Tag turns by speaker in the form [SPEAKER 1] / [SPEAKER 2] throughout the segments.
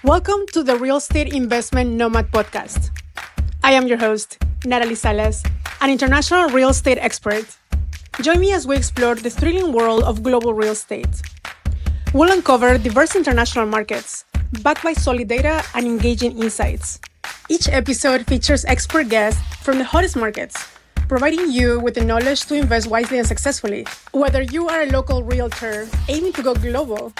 [SPEAKER 1] Welcome to the Real Estate Investment Nomad podcast. I am your host, Natalie Salas, an international real estate expert. Join me as we explore the thrilling world of global real estate. We'll uncover diverse international markets, backed by solid data and engaging insights. Each episode features expert guests from the hottest markets, providing you with the knowledge to invest wisely and successfully. Whether you are a local realtor aiming to go global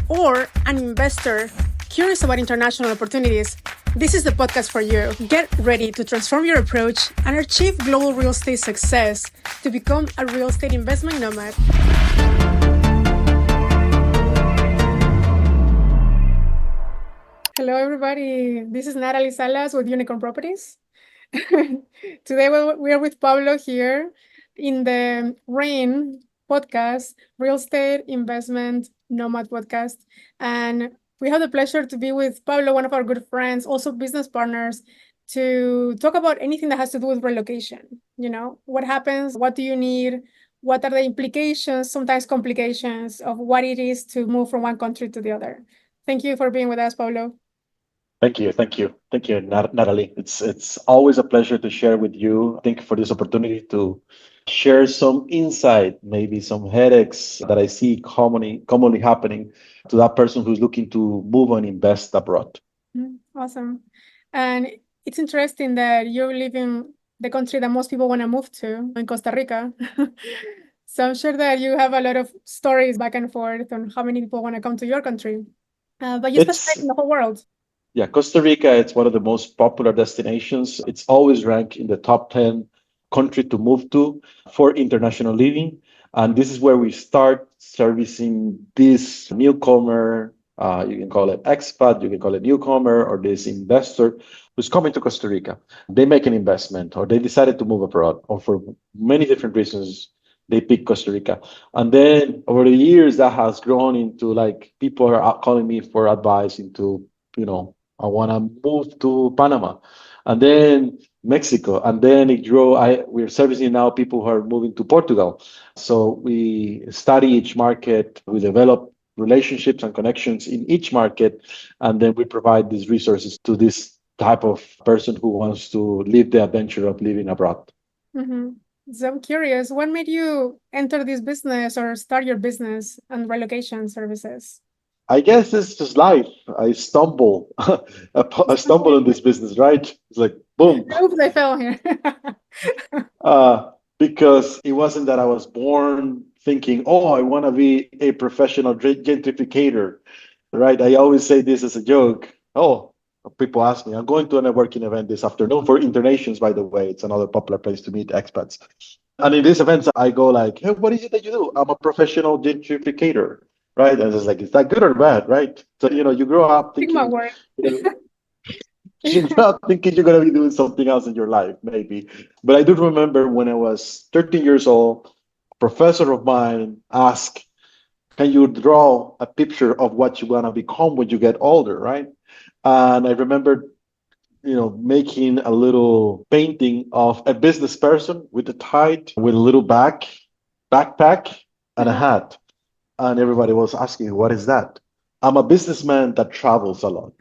[SPEAKER 1] or an investor curious about international opportunities, this is the podcast for you. Get ready to transform your approach and achieve global real estate success to become a real estate investment nomad. Hello, everybody. This is Natalie Salas with Unicorn Properties. Today we are with Pablo here in the RAIN podcast, Real Estate Investment Nomad podcast. And we have the pleasure to be with Pablo, one of our good friends, also business partners, to talk about anything that has to do with relocation. You know, what happens, what do you need, what are the implications, sometimes complications of what it is to move from one country to the other. Thank you for being with us, Pablo.
[SPEAKER 2] Thank you, Natalie. It's always a pleasure to share with you. Thank you for this opportunity to share some insight, maybe some headaches that I see commonly happening to that person who's looking to move and invest abroad.
[SPEAKER 1] Awesome. And it's interesting that you live in the country that most people want to move to, in Costa Rica. So I'm sure that you have a lot of stories back and forth on how many people want to come to your country. But you specialize in the whole world.
[SPEAKER 2] Yeah, Costa Rica, it's one of the most popular destinations. It's always ranked in the top 10 country to move to for international living. And this is where we start servicing this newcomer. You can call it expat, you can call it newcomer, or this investor who's coming to Costa Rica. They make an investment or they decided to move abroad, or for many different reasons, they pick Costa Rica. And then over the years, that has grown into like people are calling me for advice into, I want to move to Panama, and then Mexico, and then it grew. We're servicing now people who are moving to Portugal. So we study each market, we develop relationships and connections in each market, and then we provide these resources to this type of person who wants to live the adventure of living abroad.
[SPEAKER 1] Mm-hmm. So I'm curious, what made you enter this business or start your business and relocation services?
[SPEAKER 2] I guess it's just life. I stumble. I stumble on this business, right? It's like boom.
[SPEAKER 1] Oops, I fell here.
[SPEAKER 2] Because it wasn't that I was born thinking, oh, I want to be a professional gentrificator, right? I always say this as a joke. Oh, people ask me, I'm going to a networking event this afternoon for internations, by the way. It's another popular place to meet expats. And in these events, I go like, hey, what is it that you do? I'm a professional gentrificator. Right. And it's like, is that good or bad? Right. So, you grow up thinking, you're not thinking you're going to be doing something else in your life, maybe. But I do remember when I was 13 years old, a professor of mine asked, can you draw a picture of what you want to become when you get older? Right. And I remember, making a little painting of a business person with a tie, with a little backpack and a hat. And everybody was asking, what is that? I'm a businessman that travels a lot.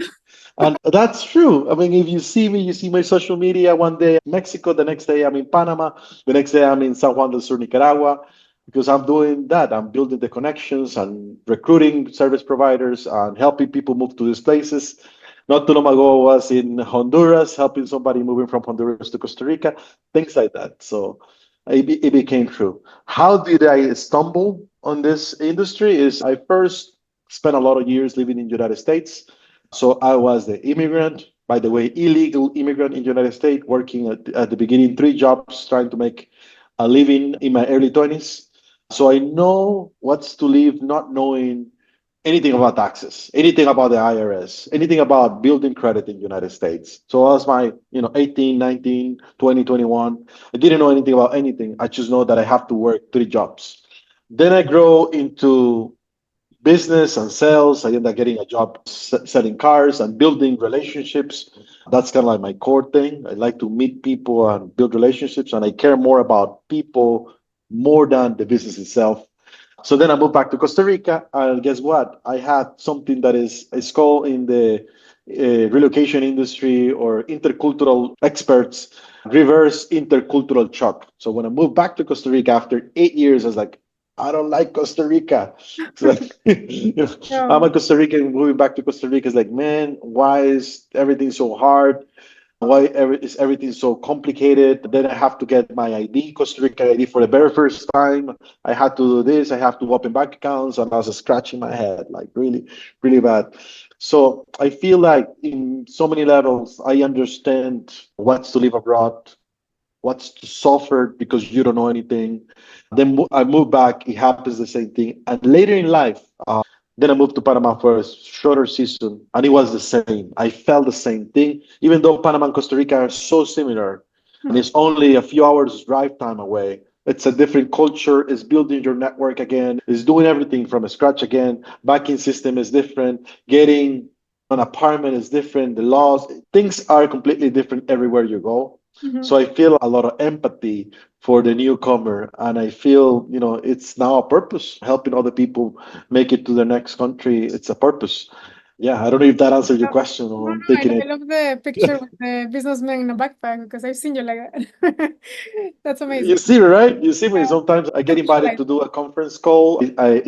[SPEAKER 2] And that's true. I mean, if you see me, you see my social media one day in Mexico, the next day I'm in Panama, the next day I'm in San Juan del Sur, Nicaragua, because I'm doing that. I'm building the connections and recruiting service providers and helping people move to these places. Not too long ago, I was in Honduras, helping somebody moving from Honduras to Costa Rica, things like that. So it became true. How did I stumble on this industry? Is I first spent a lot of years living in the United States. So I was the immigrant, by the way, illegal immigrant in the United States, working at the beginning, 3 jobs, trying to make a living in my early 20s. So I know what's to live not knowing anything about taxes, anything about the IRS, anything about building credit in the United States. So I was my, 18, 19, 20, 21. I didn't know anything about anything. I just know that I have to work 3 jobs. Then I grow into business and sales. I end up getting a job selling cars and building relationships. That's kind of like my core thing. I like to meet people and build relationships, and I care more about people more than the business itself. So then I moved back to Costa Rica, and guess what? I had something that is called in the relocation industry or intercultural experts, reverse intercultural shock. So when I moved back to Costa Rica after 8 years, I was like, I don't like Costa Rica. So, I'm
[SPEAKER 1] Yeah.
[SPEAKER 2] a Costa Rican moving back to Costa Rica. Is like, man, why is everything so hard? Is everything so complicated? Then I have to get my ID, Costa Rica ID, for the very first time. I had to do this. I have to open bank accounts, and I was scratching my head, like really, really bad. So I feel like in so many levels, I understand what's to live abroad, what's to suffer because you don't know anything. Then I moved back. It happens the same thing. And later in life, then I moved to Panama for a shorter season, and it was the same. I felt the same thing, even though Panama and Costa Rica are so similar, and it's only a few hours drive time away. It's a different culture. It's building your network again. It's doing everything from scratch again. Banking system is different. Getting an apartment is different. The laws, things are completely different everywhere you go.
[SPEAKER 1] Mhm.
[SPEAKER 2] So I feel a lot of empathy for the newcomer, and I feel it's now a purpose helping other people make it to the next country. It's a purpose. Yeah, I don't know if that answered your
[SPEAKER 1] No,
[SPEAKER 2] question,
[SPEAKER 1] no,
[SPEAKER 2] or I'm
[SPEAKER 1] I,
[SPEAKER 2] taking
[SPEAKER 1] I love the picture with the businessman in a backpack because I've seen you like that. That's
[SPEAKER 2] You
[SPEAKER 1] amazing.
[SPEAKER 2] see me, right? You see me.
[SPEAKER 1] Yeah,
[SPEAKER 2] Sometimes I
[SPEAKER 1] to
[SPEAKER 2] get invited
[SPEAKER 1] visualize.
[SPEAKER 2] to do a conference call. I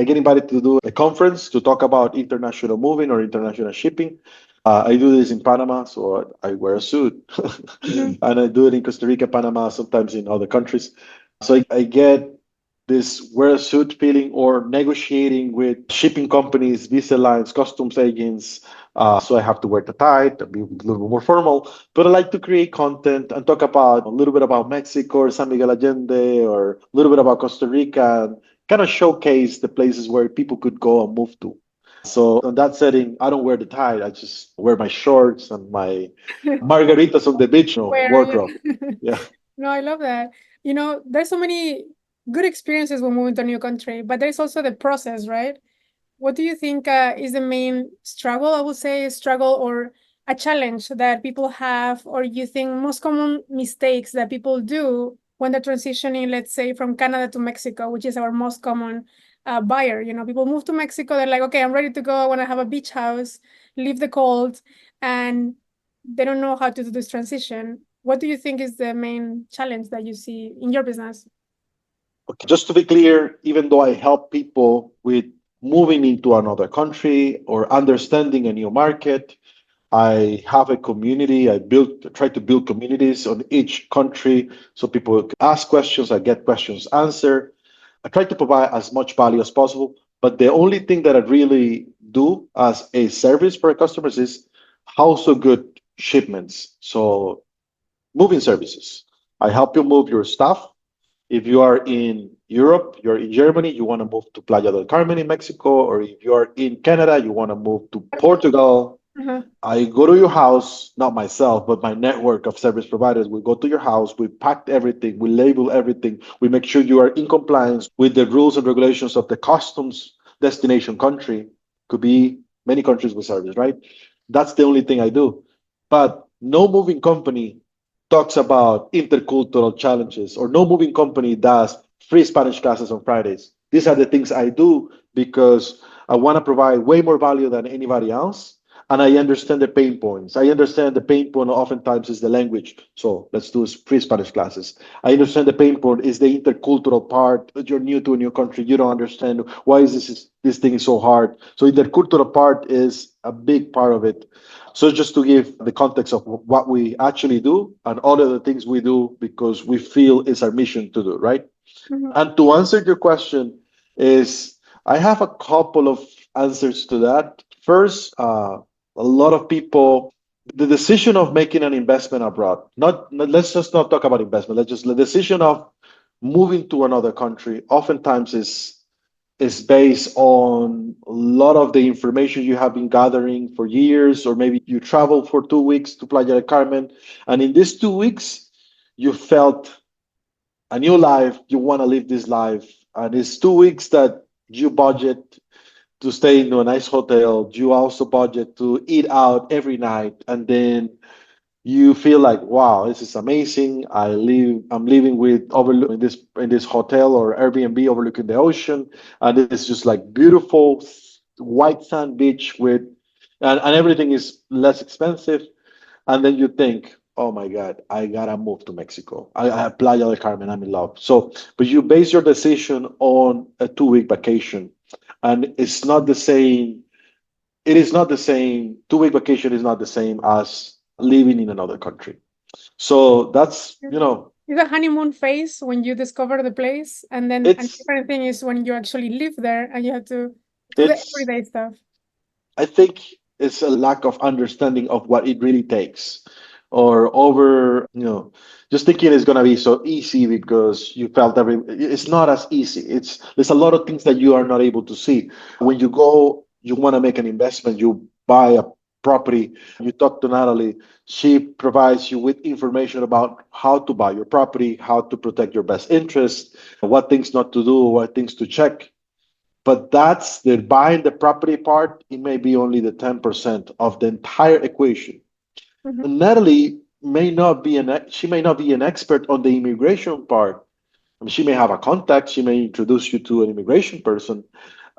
[SPEAKER 2] get invited to do a conference to talk about international moving or international shipping. I do this in Panama, so I wear a suit,
[SPEAKER 1] Mhm.
[SPEAKER 2] and I do it in Costa Rica, Panama, sometimes in other countries. So I get this wear a suit feeling, or negotiating with shipping companies, visa lines, customs agents. So I have to wear the tie to be a little bit more formal. But I like to create content and talk about a little bit about Mexico or San Miguel Allende, or a little bit about Costa Rica, and kind of showcase the places where people could go and move to. So in that setting, I don't wear the tie. I just wear my shorts and my margaritas on the beach,
[SPEAKER 1] Where, yeah.
[SPEAKER 2] wardrobe. Yeah.
[SPEAKER 1] No, I love that. There's so many good experiences when moving to a new country, but there's also the process, right? What do you think is the main struggle? I would say struggle or a challenge that people have, or you think most common mistakes that people do when they're transitioning, let's say, from Canada to Mexico, which is our most common buyer. People move to Mexico, they're like, okay, I'm ready to go. I want to have a beach house, leave the cold, and they don't know how to do this transition. What do you think is the main challenge that you see in your business?
[SPEAKER 2] Okay, just to be clear, even though I help people with moving into another country or understanding a new market, I have a community. Try to build communities on each country so people can ask questions, I get questions answered. I try to provide as much value as possible. But the only thing that I really do as a service for our customers is house so good shipments. So moving services. I help you move your stuff. If you are in Europe, you're in Germany, you want to move to Playa del Carmen in Mexico, or if you are in Canada, you want to move to Portugal,
[SPEAKER 1] Uh-huh.
[SPEAKER 2] I go to your house, not myself, but my network of service providers. We go to your house, we pack everything, we label everything, we make sure you are in compliance with the rules and regulations of the customs destination country. Could be many countries with service, right? That's the only thing I do. But no moving company talks about intercultural challenges, or no moving company does free Spanish classes on Fridays. These are the things I do because I want to provide way more value than anybody else, and I understand the pain points. I understand the pain point oftentimes is the language. So let's do free Spanish classes. I understand the pain point is the intercultural part. That you're new to a new country, you don't understand why is this thing is so hard. So intercultural part is a big part of it. So just to give the context of what we actually do and all of the things we do because we feel it's our mission to do, right?
[SPEAKER 1] Mhm.
[SPEAKER 2] And to answer your question is I have a couple of answers to that. First, a lot of people, the decision of making an investment abroad, let's just not talk about investment. Let's just the decision of moving to another country oftentimes is based on a lot of the information you have been gathering for years, or maybe you traveled for 2 weeks to Playa del Carmen, and in these 2 weeks you felt a new life, you want to live this life, and it's 2 weeks that you budget to stay in a nice hotel, you also budget to eat out every night, and then you feel like, wow, this is amazing. I'm living with overlook in this hotel or Airbnb overlooking the ocean, and it's just like beautiful white sand beach with and everything is less expensive. And then you think, oh my God, I gotta move to Mexico. I have Playa del Carmen, I'm in love. So, but you base your decision on a 2 week vacation, and it's not the same. It is not the same. 2 week vacation is not the same as living in another country. So that's,
[SPEAKER 1] It's a honeymoon phase when you discover the place, and then a
[SPEAKER 2] it's
[SPEAKER 1] different thing is when you actually live there and you have to do the
[SPEAKER 2] it's
[SPEAKER 1] everyday stuff.
[SPEAKER 2] I think it's a lack of understanding of what it really takes, or over, just thinking it's gonna be so easy because you felt every. It's not as easy. There's a lot of things that you are not able to see. When you go, you want to make an investment, you buy a property, you talk to Natalie. She provides you with information about how to buy your property, how to protect your best interest, what things not to do, what things to check. But that's the buying the property part. It may be only the 10% of the entire equation.
[SPEAKER 1] Mhm.
[SPEAKER 2] Natalie she may not be an expert on the immigration part. I mean, she may have a contact. She may introduce you to an immigration person,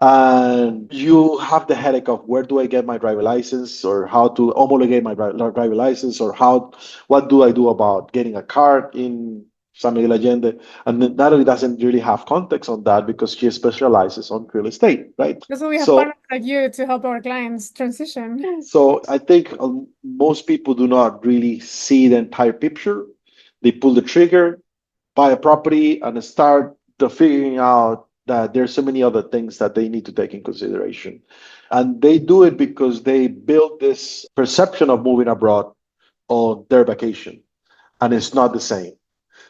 [SPEAKER 2] and you have the headache of where do I get my driver license, or how to homologate my driver license, or what do I do about getting a card in San Miguel Allende. And then Natalie doesn't really have context on that because she specializes on real estate, right?
[SPEAKER 1] That's why we have
[SPEAKER 2] So
[SPEAKER 1] partners like you to help our clients transition.
[SPEAKER 2] so I think most people do not really see the entire picture. They pull the trigger, buy a property, and start the figuring out that there's so many other things that they need to take in consideration. And they do it because they build this perception of moving abroad on their vacation, and it's not the same.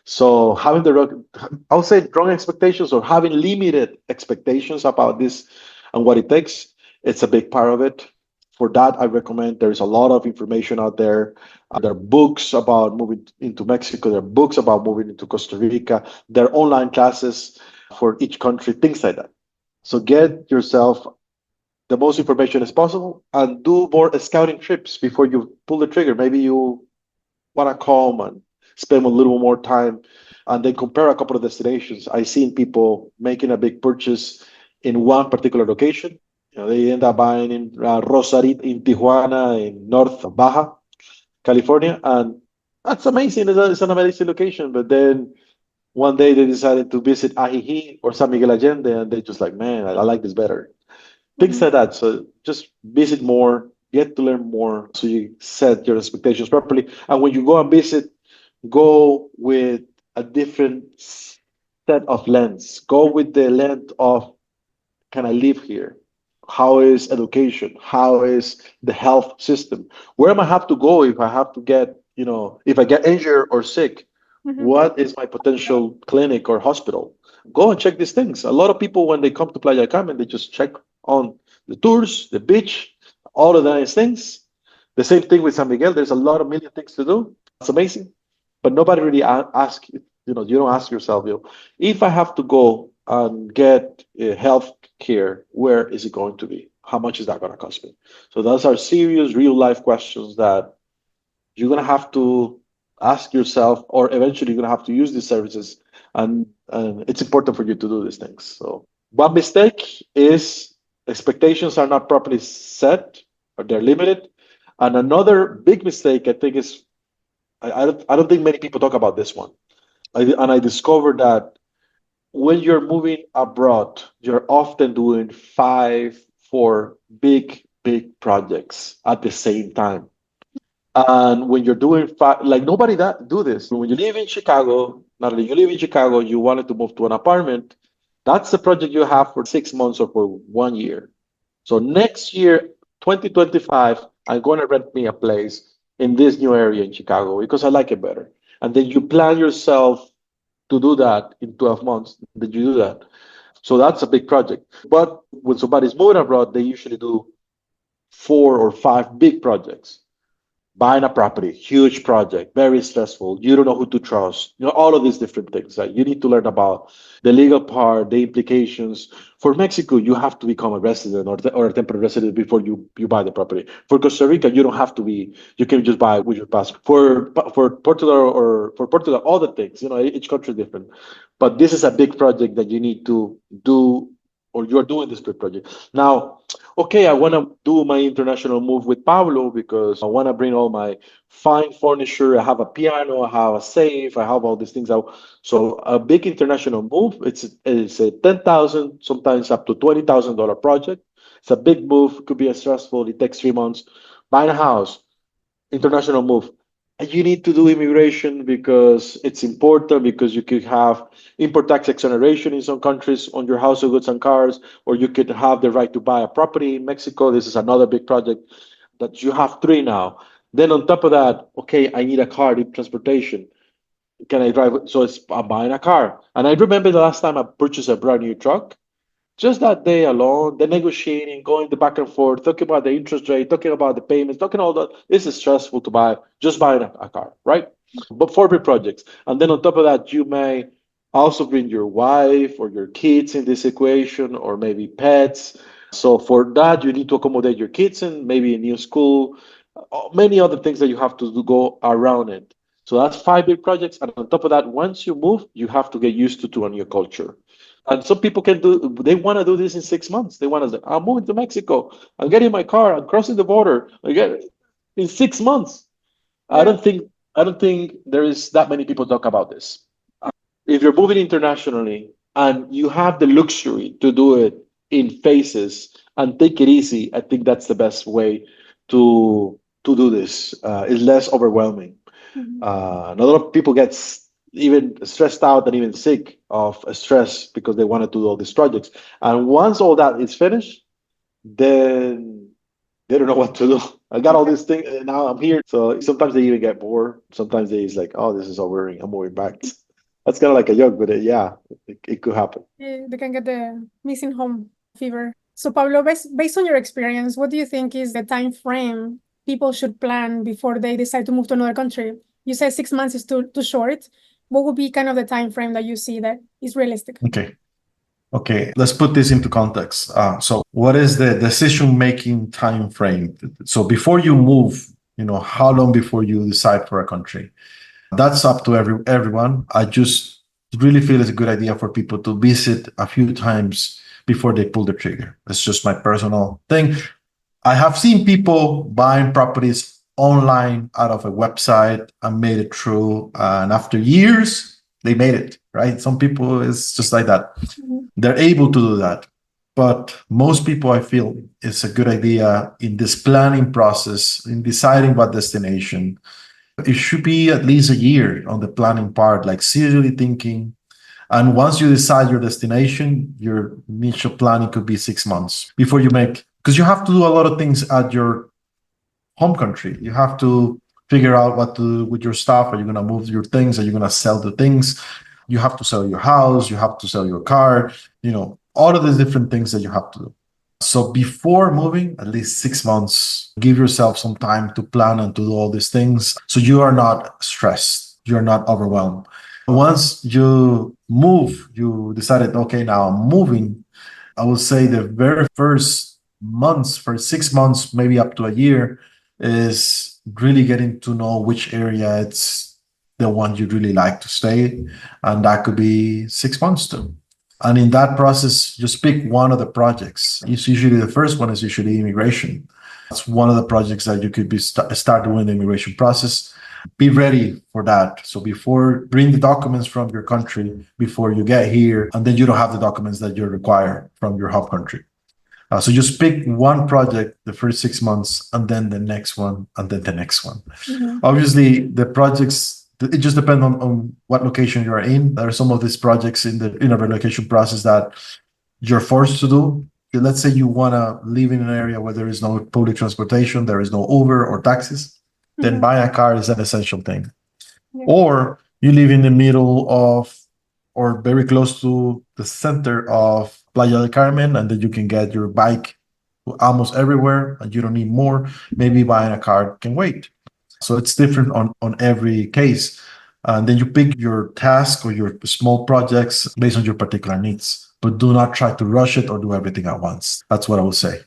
[SPEAKER 2] So having I would say wrong expectations, or having limited expectations about this and what it takes, it's a big part of it. For that, I recommend there's a lot of information out there. There are books about moving into Mexico. There are books about moving into Costa Rica. There are online classes for each country, things like that. So get yourself the most information as possible and do more scouting trips before you pull the trigger. Maybe you want to come and spend a little more time and then compare a couple of destinations. I've seen people making a big purchase in one particular location. They end up buying in Rosarito, in Tijuana, in North Baja, California, and that's amazing. It's an amazing location. But then one day they decided to visit Ajijic or San Miguel Allende, and they just like, man, I like this better. Things
[SPEAKER 1] Mhm.
[SPEAKER 2] like that. So just visit more, get to learn more, so you set your expectations properly. And when you go and visit, go with a different set of lens. Go with the lens of, can I live here? How is education? How is the health system? Where am I have to go if I have to get, if I get injured or sick?
[SPEAKER 1] Mhm.
[SPEAKER 2] What is my potential clinic or hospital? Go and check these things. A lot of people, when they come to Playa del Carmen, they just check on the tours, the beach, all of the nice things. The same thing with San Miguel. There's a lot of million things to do. It's amazing, but nobody really ask. You don't ask yourself, if I have to go and get health care, where is it going to be? How much is that going to cost me? So those are serious, real life questions that you're going to have to ask yourself, or eventually you're going to have to use these services. And it's important for you to do these things. So one mistake is expectations are not properly set, or they're limited. And another big mistake, I think, is I don't think many people talk about this one. And I discovered that when you're moving abroad, you're often doing five, four big projects at the same time. And when you're doing like nobody that do this. When you live in Chicago, not only you live in Chicago, you wanted to move to an apartment. That's the project you have for 6 months or for 1 year. So next year, 2025, I'm going to rent me a place in this new area in Chicago because I like it better. And then you plan yourself to do that in 12 months. Then you do that. So that's a big project. But when somebody's moving abroad, they usually do 4 or 5 big projects. Buying a property, huge project, very stressful. You don't know who to trust. All of these different things that you need to learn about the legal part, the implications. For Mexico, you have to become a resident, or a temporary resident before you buy the property. For Costa Rica, you don't have to be. You can just buy with your passport. For Portugal, all the things. Each country is different. But this is a big project that you need to do, or you're doing this big project now. okay, I want to do my international move with Pablo because I want to bring all my fine furniture. I have a piano, I have a safe, I have all these things out. So a big international move, it's a 10,000, sometimes up to $20,000 project. It's a big move, could be a stressful. It takes 3 months. Buying a house, international move. And you need to do immigration because it's important because you could have import tax exoneration in some countries on your household goods and cars, or you could have the right to buy a property in Mexico. This is another big project that you have three now. Then on top of that, okay, I need a car, need transportation. Can I drive? So I'm buying a car. And I remember the last time I purchased a brand new truck. Just that day alone, the negotiating, going the back and forth, talking about the interest rate, talking about the payments, talking all that. This is stressful to buy, just buying a car, right? But for big projects. And then on top of that, you may also bring your wife or your kids in this equation, or maybe pets. So for that, you need to accommodate your kids in maybe a new school, many other things that you have to go around it. So that's five big projects. And on top of that, once you move, you have to get used to a new culture. And some people can do, they want to do this in 6 months. They want to say, I'm moving to Mexico. I'm getting my car. I'm crossing the border. I get in 6 months. I
[SPEAKER 1] Yeah.
[SPEAKER 2] don't think, I don't think there is that many people talk about this. If you're moving internationally and you have the luxury to do it in phases and take it easy, I think that's the best way to do this. It's less overwhelming.
[SPEAKER 1] Mhm.
[SPEAKER 2] A lot of people get even stressed out and even sick of stress because they want to do all these projects. And once all that is finished, then they don't know what to do. I got all these things, and now I'm here. So sometimes they even get bored. Sometimes they is like, oh, this is over. I'm moving back. That's kind of like a joke, but yeah, it could happen.
[SPEAKER 1] Yeah, they can get the missing home fever. So, Pablo, based on your experience, what do you think is the time frame people should plan before they decide to move to another country? You said 6 months is too short. What would be kind of the time frame that you see that is realistic?
[SPEAKER 3] Okay. Okay, let's put this into context. So, what is the decision-making time frame? So, before you move, how long before you decide for a country? That's up to everyone. I just really feel it's a good idea for people to visit a few times before they pull the trigger. That's just my personal thing. I have seen people buying properties online out of a website and made it through, and after years, they made it, right? Some people, it's just like that.
[SPEAKER 1] Mhm.
[SPEAKER 3] They're able to do that. But most people, I feel, it's a good idea in this planning process, in deciding what destination. It should be at least a year on the planning part, like seriously thinking. And once you decide your destination, your initial planning could be 6 months before you make, because you have to do a lot of things at your home country. You have to figure out what to do with your stuff. Are you going to move your things? Are you going to sell the things? You have to sell your house. You have to sell your car, all of these different things that you have to do. So before moving, at least 6 months, give yourself some time to plan and to do all these things so you are not stressed. You're not overwhelmed. Once you move, you decided, okay, now I'm moving. I would say the very first months, for 6 months, maybe up to a year, is really getting to know which area it's the one you really like to stay. And that could be 6 months too. And in that process, just pick one of the projects. It's usually the first one is usually immigration. That's one of the projects that you could be start doing the immigration process. Be ready for that. So bring the documents from your country before you get here, and then you don't have the documents that you require from your home country. So just pick one project the first 6 months, and then the next one, and then the next one.
[SPEAKER 1] Mhm.
[SPEAKER 3] Obviously, the projects, it just depends on what location you're in. There are some of these projects in a relocation process that you're forced to do. Let's say you want to live in an area where there is no public transportation, there is no Uber or taxis, then
[SPEAKER 1] Mhm.
[SPEAKER 3] buying a car is an essential thing.
[SPEAKER 1] Yeah.
[SPEAKER 3] Or you live in the middle of, or very close to the center of Playa del Carmen, and then you can get your bike to almost everywhere and you don't need more. Maybe buying a car can wait. So it's different on every case. And then you pick your task or your small projects based on your particular needs, but do not try to rush it or do everything at once. That's what I would say.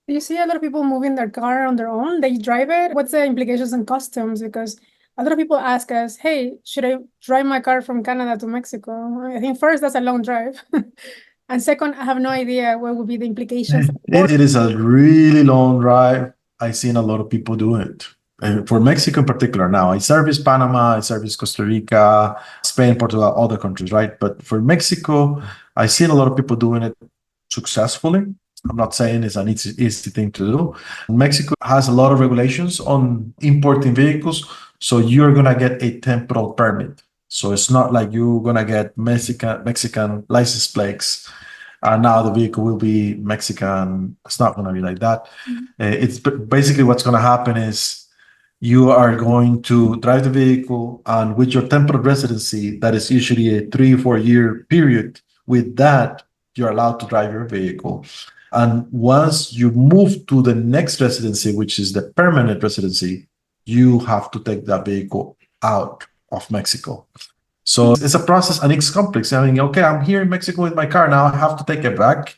[SPEAKER 1] Do you see a lot of people moving their car on their own? They drive it. What's the implications on customs? Because a lot of people ask us, hey, should I drive my car from Canada to Mexico? I think first that's a long drive. And second, I have no idea what would be the implications.
[SPEAKER 3] It is a really long drive. I've seen a lot of people do it. For Mexico in particular now, I service Panama, I service Costa Rica, Spain, Portugal, other countries, right? But for Mexico, I've seen a lot of people doing it successfully. I'm not saying it's an easy thing to do. Mexico has a lot of regulations on importing vehicles, so you're gonna get a temporal permit. So it's not like you're gonna get Mexican license plates and now the vehicle will be Mexican. It's not gonna be like that. It's basically what's gonna happen is you are going to drive the vehicle, and with your temporary residency, that is usually a 3 or 4 year period, with that, you're allowed to drive your vehicle. And once you move to the next residency, which is the permanent residency, you have to take that vehicle out of Mexico. So it's a process and it's complex. I mean, okay, I'm here in Mexico with my car now, I have to take it back.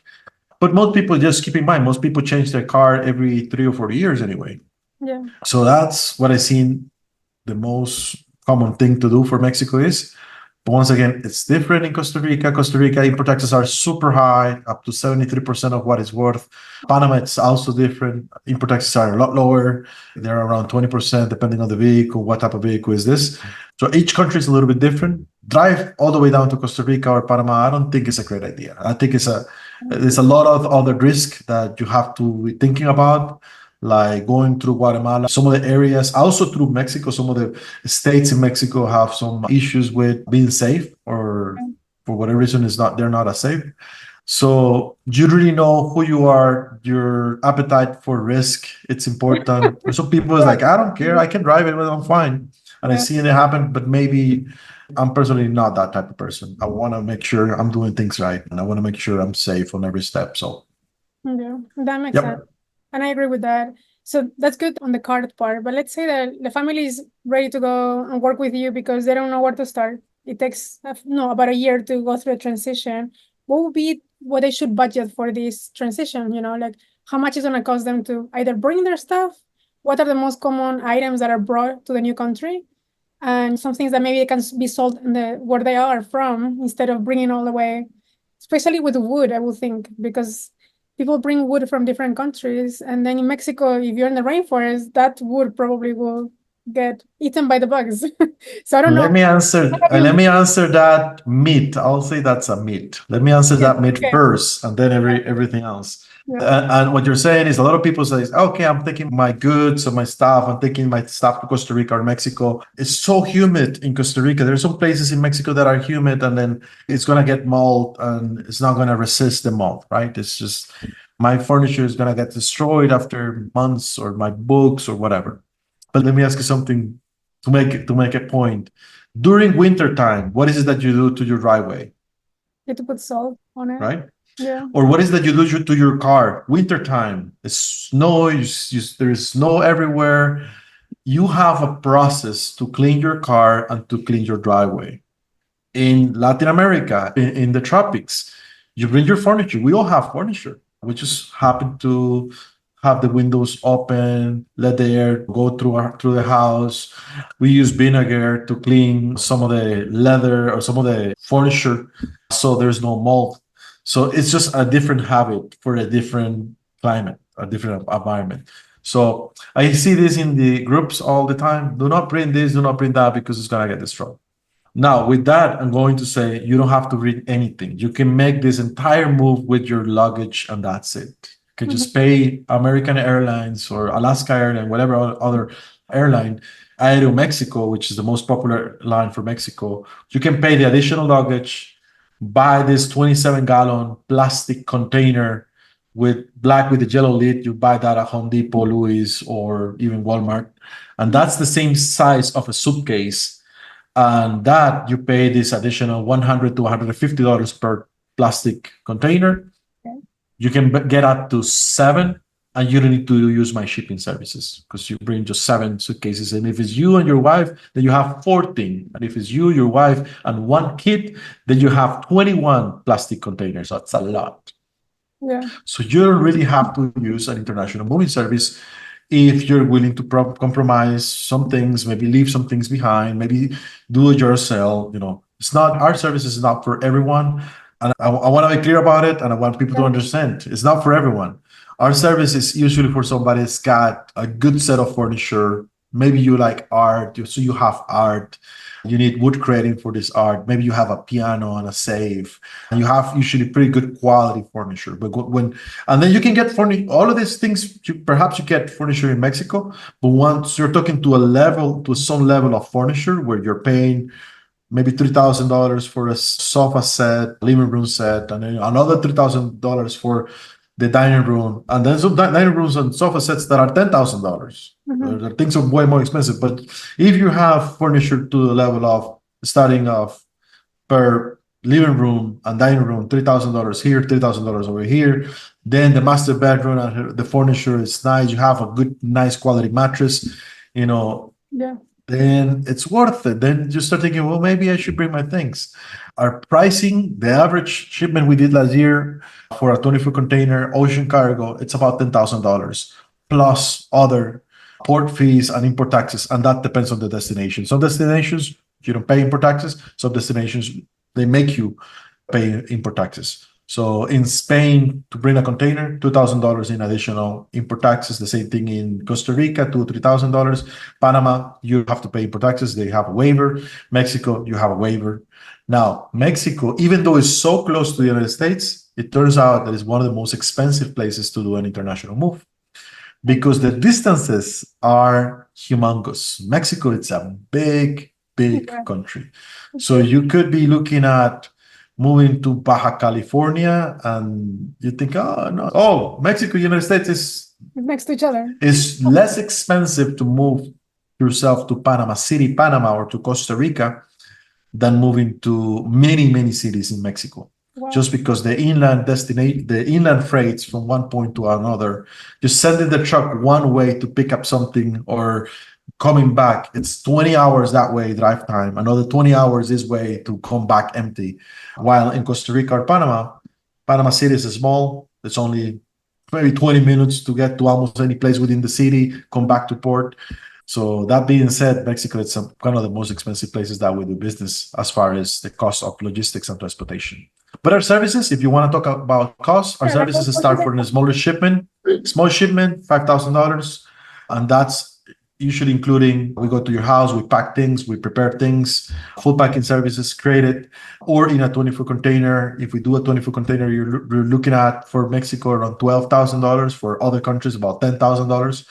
[SPEAKER 3] But most people, just keep in mind, most people change their car every 3 or 4 years anyway.
[SPEAKER 1] Yeah.
[SPEAKER 3] So that's what I've seen the most common thing to do for Mexico is. But once again, it's different in Costa Rica. Costa Rica import taxes are super high, up to 73% of what it's worth. Panama, it's also different. Import taxes are a lot lower. They're around 20%, depending on the vehicle. What type of vehicle is this? So each country is a little bit different. Drive all the way down to Costa Rica or Panama, I don't think it's a great idea. I think there's a lot of other risk that you have to be thinking about, like going through Guatemala, some of the areas, also through Mexico, some of the states in Mexico have some issues with being safe, or for whatever reason they're not as safe. So you really know who you are, your appetite for risk. It's important. Some people is like, I don't care, I can drive it, I'm fine. And I see it happen, but maybe I'm personally not that type of person. I want to make sure I'm doing things right, and I want to make sure I'm safe on every step. So
[SPEAKER 1] yeah, that makes sense. And I agree with that. So that's good on the card part. But let's say that the family is ready to go and work with you because they don't know where to start. It takes about a year to go through a transition. What would be what they should budget for this transition? Like how much is going to cost them to either bring their stuff? What are the most common items that are brought to the new country? And some things that maybe they can be sold in where they are from instead of bringing all the way, especially with wood, I would think, because people bring wood from different countries. And then in Mexico, if you're in the rainforest, that wood probably will get eaten by the bugs. So I don't know.
[SPEAKER 3] Let me answer that myth. I'll say that's a myth. Let me answer that myth first, and then everything else. And what you're saying is a lot of people say, okay, I'm taking my goods or my stuff, I'm taking my stuff to Costa Rica or Mexico. It's so humid in Costa Rica. There are some places in Mexico that are humid, and then it's going to get mold and it's not going to resist the mold, right? It's just my furniture is going to get destroyed after months, or my books or whatever. But let me ask you something to make a point. During winter time, what is it that you do to your driveway?
[SPEAKER 1] You have to put salt on it.
[SPEAKER 3] Right?
[SPEAKER 1] Yeah.
[SPEAKER 3] Or what is that you do to your car? Winter time, it's snow, there's snow everywhere. You have a process to clean your car and to clean your driveway. In Latin America, in the tropics, you bring your furniture. We all have furniture. We just happen to have the windows open, let the air go through the house. We use vinegar to clean some of the leather or some of the furniture so there's no mold. So it's just a different habit for a different climate, a different environment. So I see this in the groups all the time. Do not print this, do not print that, because it's going to get destroyed. Now, with that, I'm going to say you don't have to read anything. You can make this entire move with your luggage, and that's it. You can just pay American Airlines or Alaska Airlines, whatever other airline, Aeromexico, which is the most popular line for Mexico. You can pay the additional luggage, buy this 27-gallon plastic container with the yellow lid. You buy that at Home Depot, Louis, or even Walmart. And that's the same size of a suitcase. And that you pay this additional $100 to $150 per plastic container. You can get up to 7, and you don't need to use my shipping services because you bring just 7 suitcases. And if it's you and your wife, then you have 14. And if it's you, your wife, and 1 kid, then you have 21 plastic containers. So that's a lot.
[SPEAKER 1] Yeah.
[SPEAKER 3] So you don't really have to use an international moving service if you're willing to compromise some things, maybe leave some things behind, maybe do it yourself. It's not, our service is not for everyone. And I want to be clear about it, and I want people to
[SPEAKER 1] Yeah.
[SPEAKER 3] understand it's not for everyone. Our service is usually for somebody that's got a good set of furniture. Maybe you like art, so you have art. You need wood creating for this art. Maybe you have a piano and a safe, and you have usually pretty good quality furniture. But and then you can get furniture. All of these things, perhaps you get furniture in Mexico, but once you're talking to some level of furniture where you're paying maybe $3,000 for a sofa set, living room set, and then another $3,000 for the dining room, and then some dining rooms and sofa sets that are $10,000. The things are way more expensive. But if you have furniture to the level of starting off per living room and dining room, $3,000 here, $3,000 over here, then the master bedroom and the furniture is nice. You have a good, nice quality mattress,
[SPEAKER 1] Yeah.
[SPEAKER 3] then it's worth it. Then you start thinking, well, maybe I should bring my things. Our pricing, the average shipment we did last year for a 20-foot container, ocean cargo, it's about $10,000 plus other port fees and import taxes. And that depends on the destination. Some destinations, you don't pay import taxes. Some destinations, they make you pay import taxes. So in Spain, to bring a container, $2,000 in additional import taxes. The same thing in Costa Rica, $2,000-$3,000. Panama, you have to pay import taxes. They have a waiver. Mexico, you have a waiver. Now, Mexico, even though it's so close to the United States, it turns out that it's one of the most expensive places to do an international move because the distances are humongous. Mexico, it's a big country. So you could be looking at moving to Baja California and you think, oh, no. Oh, Mexico, United States is
[SPEAKER 1] next to each other.
[SPEAKER 3] It's less expensive to move yourself to Panama City, Panama, or to Costa Rica than moving to many cities in Mexico. Wow. Just because the inland freights from one point to another, just sending the truck one way to pick up something or coming back, it's 20 hours that way drive time, another 20 hours this way to come back empty. While in Costa Rica or Panama City is small. It's only maybe 20 minutes to get to almost any place within the city, come back to port. So that being said, Mexico is one of the most expensive places that we do business as far as the cost of logistics and transportation. But our services, if you want to talk about costs, our services start for a small shipment, $5,000. And that's usually including, we go to your house, we pack things, we prepare things, full packing services created, or in a 20-foot container. If we do a 20-foot container, you're looking at, for Mexico, around $12,000, for other countries, about $10,000.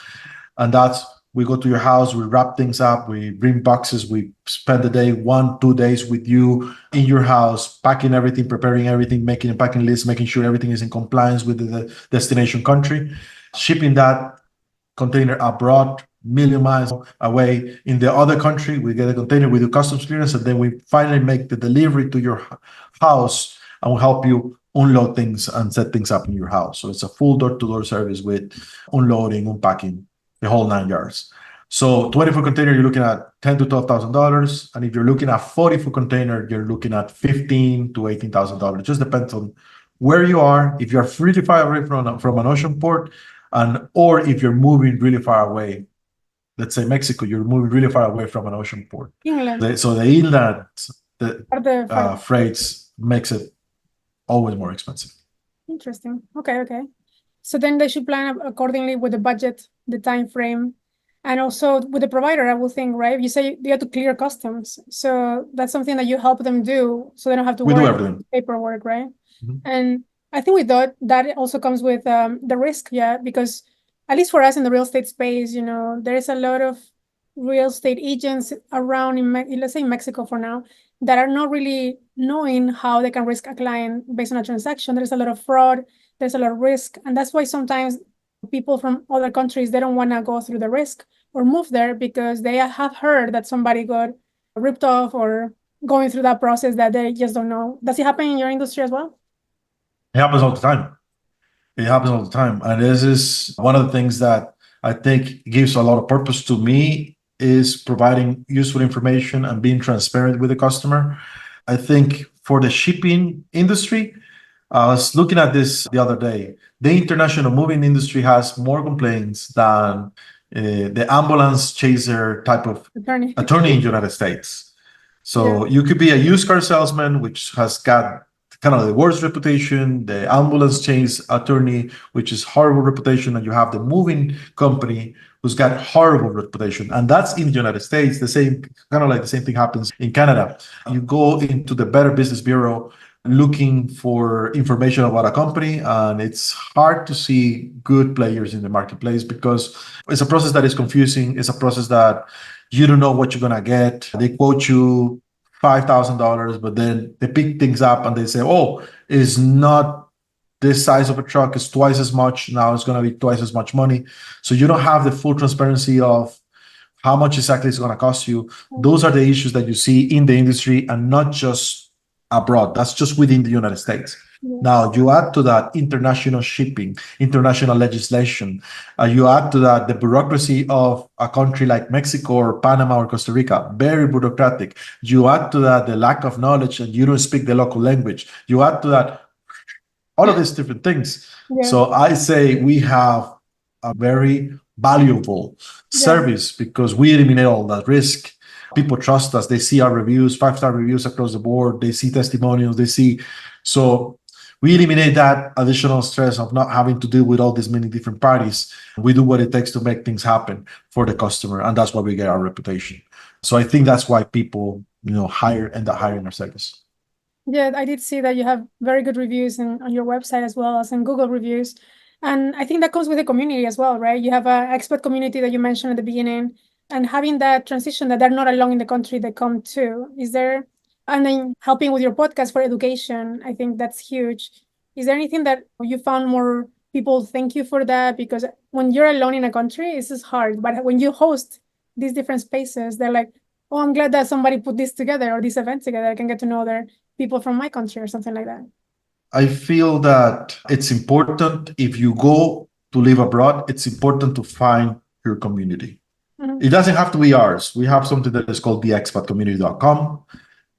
[SPEAKER 3] And that's, we go to your house, we wrap things up, we bring boxes, we spend the day, 1-2 days with you in your house, packing everything, preparing everything, making a packing list, making sure everything is in compliance with the destination country, shipping that container abroad, million miles away in the other country. We get a container, we do customs clearance, and then we finally make the delivery to your house and we'll help you unload things and set things up in your house. So it's a full door-to-door service with unloading, unpacking, the whole 9 yards. So 20-foot container, you're looking at $10,000 to $12,000. And if you're looking at 40-foot container, you're looking at $15,000 to $18,000. It just depends on where you are. If you're really far away from an ocean port, or if you're moving really far away, let's say Mexico, you're moving really far away from an ocean port.
[SPEAKER 1] Inland.
[SPEAKER 3] So the inland freights makes it always more expensive.
[SPEAKER 1] Interesting. Okay. So then they should plan accordingly with the budget, the time frame, and also with the provider, I will think, right? You say you have to clear customs. So that's something that you help them do so they don't have to worry about paperwork, right? Mm-hmm. And I think we thought that also comes with the risk, because at least for us in the real estate space, there is a lot of real estate agents around let's say in Mexico for now, that are not really knowing how they can risk a client based on a transaction. There's a lot of fraud, there's a lot of risk. And that's why sometimes people from other countries, they don't want to go through the risk or move there because they have heard that somebody got ripped off or going through that process that they just don't know. Does it happen in your industry as well?
[SPEAKER 3] It happens all the time. And this is one of the things that I think gives a lot of purpose to me, is providing useful information and being transparent with the customer. I think for the shipping industry, I was looking at this the other day. The international moving industry has more complaints than the ambulance chaser type of attorney in the United States. So you could be a used car salesman, which has got kind of the worst reputation, the ambulance chains attorney, which is horrible reputation, and you have the moving company who's got horrible reputation. And that's in the United States. The same kind of like the same thing happens in Canada. You go into the Better Business Bureau looking for information about a company, and it's hard to see good players in the marketplace because it's a process that is confusing. It's a process that you don't know what you're gonna get. They quote you $5,000, but then they pick things up and they say, oh, it's not this size of a truck, is twice as much. Now it's going to be twice as much money. So you don't have the full transparency of how much exactly it's going to cost you. Those are the issues that you see in the industry and not just abroad. That's just within the United States. Now, you add to that international shipping, international legislation. You add to that the bureaucracy of a country like Mexico or Panama or Costa Rica, very bureaucratic. You add to that the lack of knowledge and you don't speak the local language. You add to that all of these different things. Yeah. So I say we have a very valuable service because we eliminate all that risk. People trust us. They see our reviews, 5-star reviews across the board. They see testimonials. So we eliminate that additional stress of not having to deal with all these many different parties. We do what it takes to make things happen for the customer, and that's why we get our reputation. So I think that's why people, end up hiring our service.
[SPEAKER 1] Yeah, I did see that you have very good reviews on your website as well as in Google reviews. And I think that comes with the community as well, right? You have an expat community that you mentioned at the beginning, and having that transition that they're not alone in the country they come to. And then helping with your podcast for education, I think that's huge. Is there anything that you found more people thank you for that? Because when you're alone in a country, it's just hard. But when you host these different spaces, they're like, oh, I'm glad that somebody put this together or this event together. I can get to know other people from my country or something like that.
[SPEAKER 3] I feel that it's important if you go to live abroad, it's important to find your community. Mm-hmm. It doesn't have to be ours. We have something that is called theexpatcommunity.com.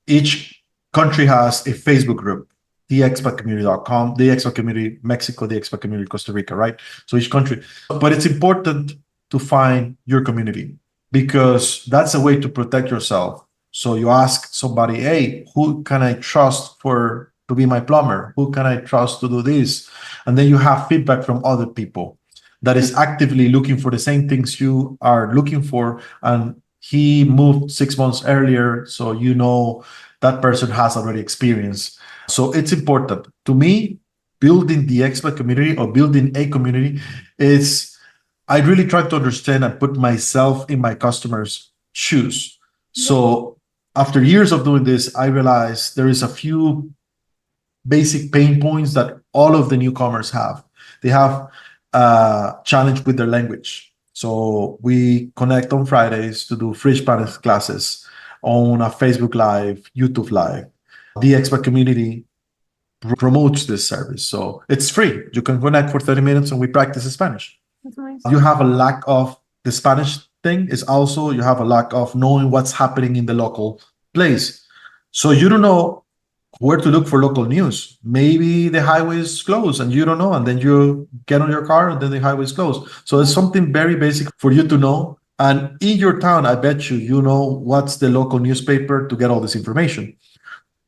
[SPEAKER 3] Each country has a Facebook group, theexpatcommunity.com, the expat community Mexico, the expat community Costa Rica, right? So each country. But it's important to find your community because that's a way to protect yourself. So you ask somebody, hey, who can I trust to be my plumber? Who can I trust to do this? And then you have feedback from other people that is actively looking for the same things you are looking for. And he moved 6 months earlier, so that person has already experienced. So it's important. To me, building the expat community or building a community is, I really try to understand and put myself in my customers' shoes. So after years of doing this, I realized there is a few basic pain points that all of the newcomers have. They have a challenge with their language. So we connect on Fridays to do free Spanish classes on a Facebook Live, YouTube Live. The expat community promotes this service. So it's free. You can connect for 30 minutes and we practice Spanish. That's nice. You have a lack of the Spanish thing is also you have a lack of knowing what's happening in the local place. So you don't know where to look for local news. Maybe the highway is closed and you don't know, and then you get on your car and then the highway is closed. So it's something very basic for you to know. And in your town, I bet you know what's the local newspaper to get all this information.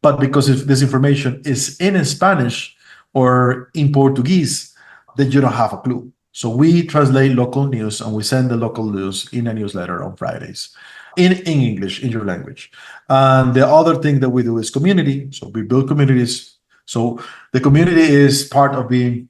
[SPEAKER 3] But because if this information is in Spanish or in Portuguese, then you don't have a clue. So we translate local news and we send the local news in a newsletter on Fridays in English, in your language. And the other thing that we do is community. So we build communities. So the community is part of being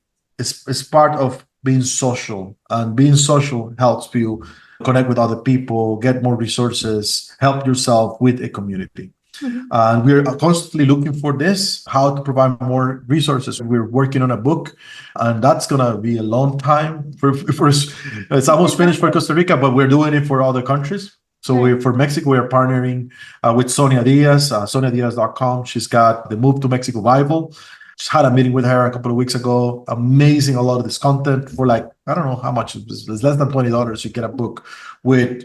[SPEAKER 3] social, and being social helps you connect with other people, get more resources, help yourself with a community. Mm-hmm. And we're constantly looking for this, how to provide more resources. We're working on a book, and that's going to be a long time. It's almost finished for Costa Rica, but we're doing it for other countries. So for Mexico, we are partnering with Sonia Diaz, soniadiaz.com. She's got the Move to Mexico Bible. Just had a meeting with her a couple of weeks ago. Amazing, a lot of this content for I don't know how much, it's less than $20. You get a book with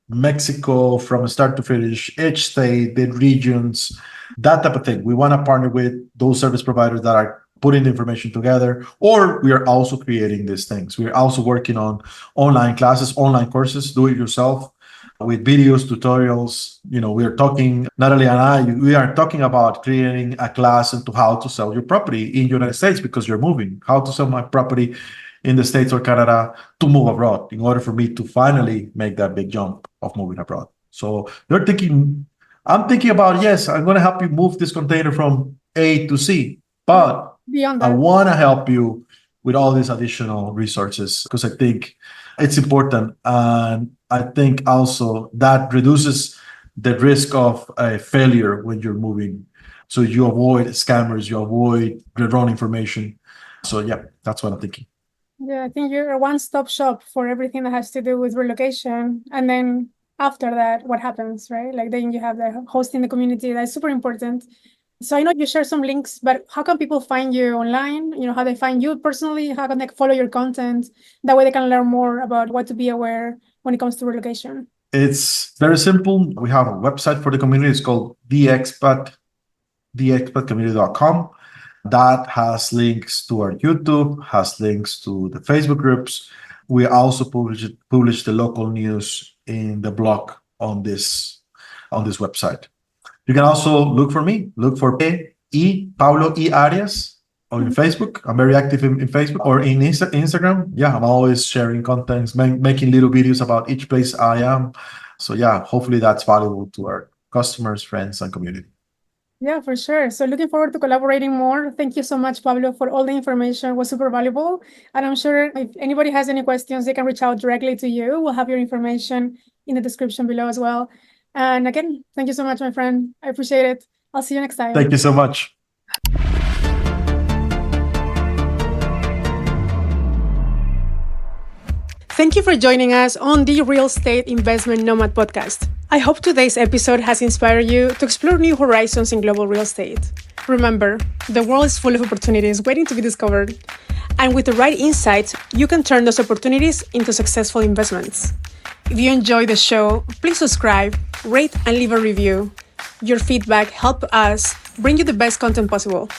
[SPEAKER 3] Mexico from start to finish, each state, the regions, that type of thing. We want to partner with those service providers that are putting the information together, or we are also creating these things. We are also working on online classes, online courses, do it yourself. with videos, tutorials. We are talking, Natalie and I, we are talking about creating a class into how to sell your property in the United States because you're moving, how to sell my property in the States or Canada to move abroad in order for me to finally make that big jump of moving abroad. So I'm thinking about, yes, I'm going to help you move this container from A to C, but
[SPEAKER 1] Beyond that,
[SPEAKER 3] I want to help you with all these additional resources because I think it's important. And I think also that reduces the risk of a failure when you're moving. So you avoid scammers, you avoid the wrong information. So yeah, that's what I'm thinking.
[SPEAKER 1] yeah, I think you're a one-stop shop for everything that has to do with relocation. And then after that, what happens, right? Like then you have the hosting the community. That's super important. So I know you share some links, but how can people find you online? How they find you personally? How can they follow your content? That way they can learn more about what to be aware when it comes to relocation.
[SPEAKER 3] It's very simple. We have a website for the community. It's called theexpatcommunity.com. That has links to our YouTube, has links to the Facebook groups. We also publish the local news in the blog on this website. You can also look for me. Look for Pablo Arias on Facebook. I'm very active in Facebook or in Instagram. Yeah, I'm always sharing content, making little videos about each place I am. So yeah, hopefully that's valuable to our customers, friends, and community.
[SPEAKER 1] Yeah, for sure. So looking forward to collaborating more. Thank you so much, Pablo, for all the information. It was super valuable. And I'm sure if anybody has any questions, they can reach out directly to you. We'll have your information in the description below as well. And again, thank you so much, my friend. I appreciate it. I'll see you next time.
[SPEAKER 3] Thank you so much.
[SPEAKER 1] Thank you for joining us on the Real Estate Investment Nomad podcast. I hope today's episode has inspired you to explore new horizons in global real estate. Remember, the world is full of opportunities waiting to be discovered. And with the right insights, you can turn those opportunities into successful investments. If you enjoy the show, please subscribe, rate, and leave a review. Your feedback helps us bring you the best content possible.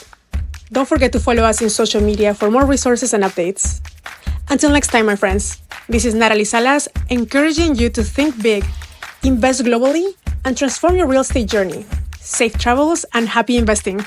[SPEAKER 1] Don't forget to follow us in social media for more resources and updates. Until next time, my friends, this is Natalie Salas, encouraging you to think big, invest globally, and transform your real estate journey. Safe travels and happy investing.